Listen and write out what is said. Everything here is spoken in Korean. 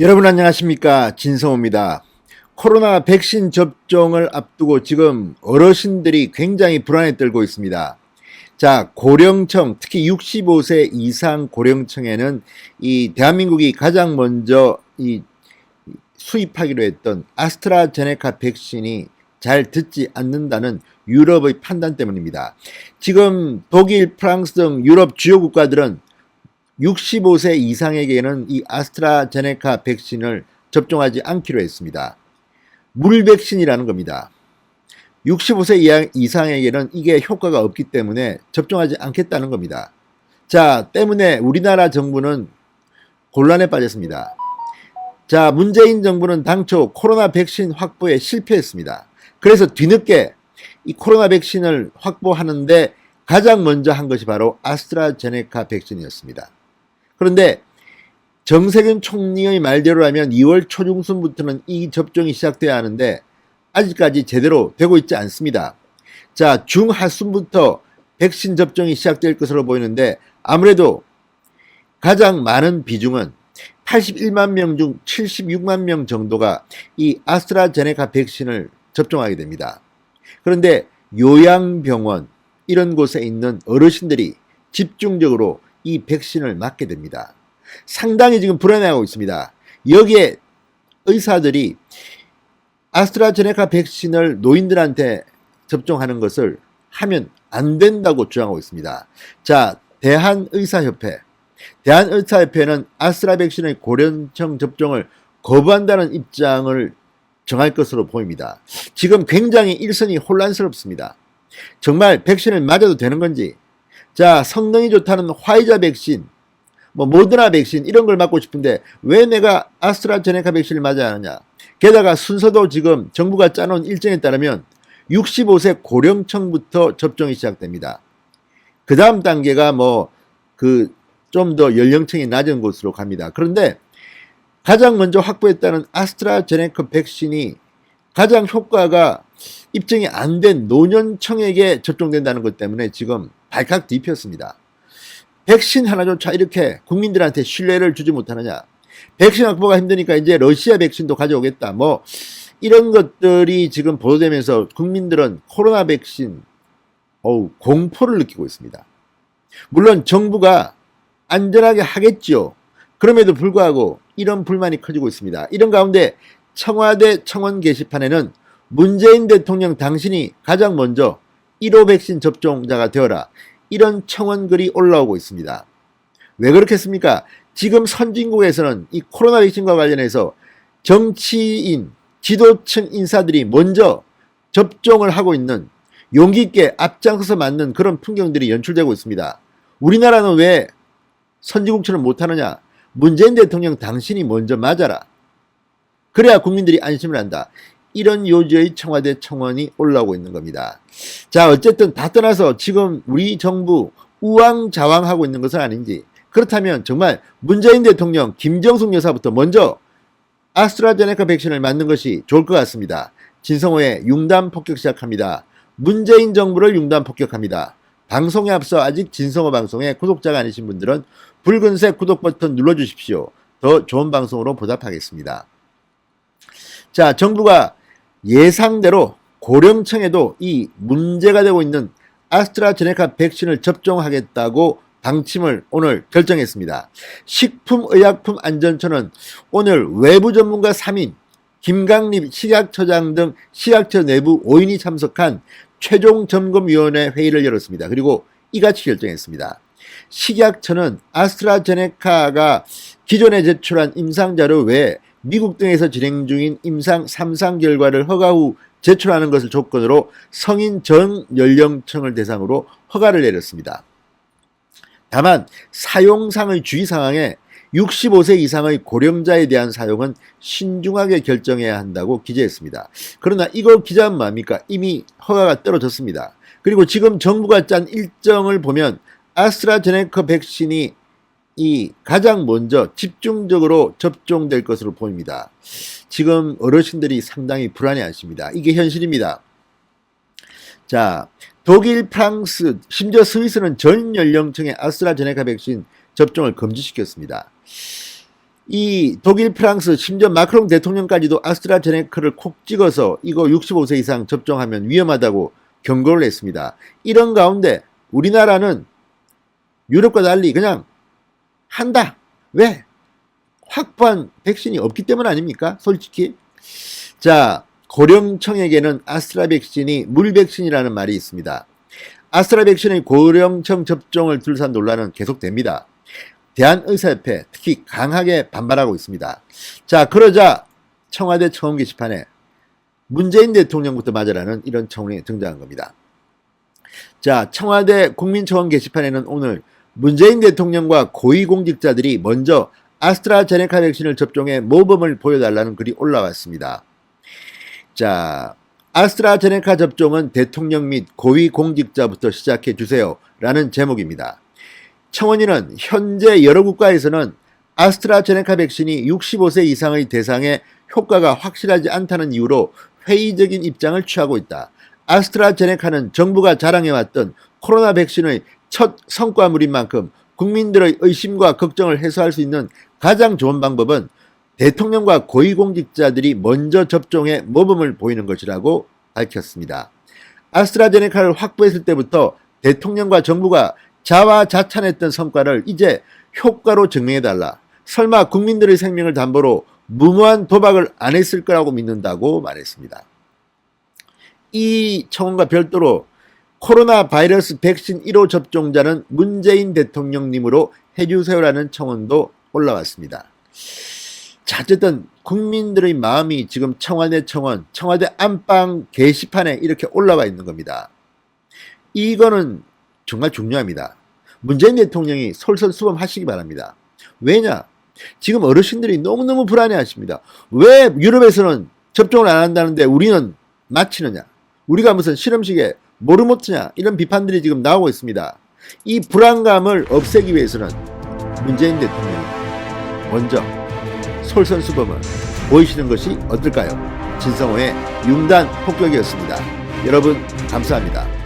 여러분 안녕하십니까, 진성호입니다. 코로나 백신 접종을 앞두고 지금 어르신들이 굉장히 불안에 떨고 있습니다. 자, 고령층, 특히 65세 이상 고령층에는 이 대한민국이 가장 먼저 이 수입하기로 했던 아스트라제네카 백신이 잘 듣지 않는다는 유럽의 판단 때문입니다. 지금 독일, 프랑스 등 유럽 주요 국가들은 65세 이상에게는 이 아스트라제네카 백신을 접종하지 않기로 했습니다. 물 백신이라는 겁니다. 65세 이상에게는 이게 효과가 없기 때문에 접종하지 않겠다는 겁니다. 자, 때문에 우리나라 정부는 곤란에 빠졌습니다. 자, 문재인 정부는 당초 코로나 백신 확보에 실패했습니다. 그래서 뒤늦게 이 코로나 백신을 확보하는데 가장 먼저 한 것이 바로 아스트라제네카 백신이었습니다. 그런데 정세균 총리의 말대로라면 2월 초중순부터는 이 접종이 시작돼야 하는데 아직까지 제대로 되고 있지 않습니다. 자, 중하순부터 백신 접종이 시작될 것으로 보이는데 아무래도 가장 많은 비중은 81만 명 중 76만 명 정도가 이 아스트라제네카 백신을 접종하게 됩니다. 그런데 요양병원 이런 곳에 있는 어르신들이 집중적으로 이 백신을 맞게 됩니다. 상당히 지금 불안해하고 있습니다. 여기에 의사들이 아스트라제네카 백신을 노인들한테 접종하는 것을 하면 안 된다고 주장하고 있습니다. 자, 대한의사협회는 아스트라 백신의 고령층 접종을 거부한다는 입장을 정할 것으로 보입니다. 지금 굉장히 일선이 혼란스럽습니다. 정말 백신을 맞아도 되는 건지, 자, 성능이 좋다는 화이자 백신, 모더나 백신 이런 걸 맞고 싶은데 왜 내가 아스트라제네카 백신을 맞아야 하느냐. 게다가 순서도 지금 정부가 짜놓은 일정에 따르면 65세 고령층부터 접종이 시작됩니다. 그 다음 단계가 좀 더 연령층이 낮은 곳으로 갑니다. 그런데 가장 먼저 확보했다는 아스트라제네카 백신이 가장 효과가 입증이 안 된 노년층에게 접종된다는 것 때문에 지금 발칵 뒤폈습니다. 백신 하나조차 이렇게 국민들한테 신뢰를 주지 못하느냐. 백신 확보가 힘드니까 이제 러시아 백신도 가져오겠다. 이런 것들이 지금 보도되면서 국민들은 코로나 백신 공포를 느끼고 있습니다. 물론 정부가 안전하게 하겠지요. 그럼에도 불구하고 이런 불만이 커지고 있습니다. 이런 가운데 청와대 청원 게시판에는 문재인 대통령 당신이 가장 먼저 1호 백신 접종자가 되어라. 이런 청원글이 올라오고 있습니다. 왜 그렇겠습니까? 지금 선진국에서는 이 코로나 백신과 관련해서 정치인, 지도층 인사들이 먼저 접종을 하고 있는 용기 있게 앞장서서 맞는 그런 풍경들이 연출되고 있습니다. 우리나라는 왜 선진국처럼 못하느냐? 문재인 대통령 당신이 먼저 맞아라. 그래야 국민들이 안심을 한다. 이런 요지의 청와대 청원이 올라오고 있는 겁니다. 자, 어쨌든 다 떠나서 지금 우리 정부 우왕좌왕하고 있는 것은 아닌지, 그렇다면 정말 문재인 대통령, 김정숙 여사부터 먼저 아스트라제네카 백신을 맞는 것이 좋을 것 같습니다. 진성호의 융단 폭격 시작합니다. 문재인 정부를 융단 폭격합니다. 방송에 앞서 아직 진성호 방송에 구독자가 아니신 분들은 붉은색 구독 버튼 눌러주십시오. 더 좋은 방송으로 보답하겠습니다. 자, 정부가 예상대로 고령층에도 이 문제가 되고 있는 아스트라제네카 백신을 접종하겠다고 방침을 오늘 결정했습니다. 식품의약품안전처는 오늘 외부 전문가 3인, 김강립 식약처장 등 식약처 내부 5인이 참석한 최종점검위원회 회의를 열었습니다. 그리고 이같이 결정했습니다. 식약처는 아스트라제네카가 기존에 제출한 임상자료 외에 미국 등에서 진행 중인 임상 3상 결과를 허가 후 제출하는 것을 조건으로 성인 전 연령층을 대상으로 허가를 내렸습니다. 다만 사용상의 주의사항에 65세 이상의 고령자에 대한 사용은 신중하게 결정해야 한다고 기재했습니다. 그러나 이거 기재하면 뭡니까? 이미 허가가 떨어졌습니다. 그리고 지금 정부가 짠 일정을 보면 아스트라제네카 백신이 가장 먼저 집중적으로 접종될 것으로 보입니다. 지금 어르신들이 상당히 불안해하십니다. 이게 현실입니다. 자, 독일, 프랑스, 심지어 스위스는 전 연령층의 아스트라제네카 백신 접종을 금지시켰습니다. 이 독일, 프랑스, 심지어 마크롱 대통령까지도 아스트라제네카를 콕 찍어서 이거 65세 이상 접종하면 위험하다고 경고를 했습니다. 이런 가운데 우리나라는 유럽과 달리 그냥 한다. 왜? 확보한 백신이 없기 때문 아닙니까? 솔직히. 자, 고령층에게는 아스트라 백신이 물 백신이라는 말이 있습니다. 아스트라 백신의 고령층 접종을 둘러싼 논란은 계속됩니다. 대한의사협회 특히 강하게 반발하고 있습니다. 자, 그러자 청와대 청원 게시판에 문재인 대통령부터 맞으라는 이런 청원이 등장한 겁니다. 자, 청와대 국민청원 게시판에는 오늘 문재인 대통령과 고위공직자들이 먼저 아스트라제네카 백신을 접종해 모범을 보여달라는 글이 올라왔습니다. 자, 아스트라제네카 접종은 대통령 및 고위공직자부터 시작해 주세요 라는 제목입니다. 청원인은 현재 여러 국가에서는 아스트라제네카 백신이 65세 이상의 대상에 효과가 확실하지 않다는 이유로 회의적인 입장을 취하고 있다. 아스트라제네카는 정부가 자랑해왔던 코로나 백신의 첫 성과물인 만큼 국민들의 의심과 걱정을 해소할 수 있는 가장 좋은 방법은 대통령과 고위공직자들이 먼저 접종해 모범을 보이는 것이라고 밝혔습니다. 아스트라제네카를 확보했을 때부터 대통령과 정부가 자화자찬했던 성과를 이제 효과로 증명해달라. 설마 국민들의 생명을 담보로 무모한 도박을 안 했을 거라고 믿는다고 말했습니다. 이 청원과 별도로 코로나 바이러스 백신 1호 접종자는 문재인 대통령님으로 해주세요라는 청원도 올라왔습니다. 자, 어쨌든 국민들의 마음이 지금 청와대 청원, 청와대 안방 게시판에 이렇게 올라와 있는 겁니다. 이거는 정말 중요합니다. 문재인 대통령이 솔선수범하시기 바랍니다. 왜냐? 지금 어르신들이 너무너무 불안해하십니다. 왜 유럽에서는 접종을 안 한다는데 우리는 마치느냐? 우리가 무슨 실험식에 모르모트냐? 이런 비판들이 지금 나오고 있습니다. 이 불안감을 없애기 위해서는 문재인 대통령이 먼저 솔선수범을 보이시는 것이 어떨까요? 진성호의 융단 폭격이었습니다. 여러분 감사합니다.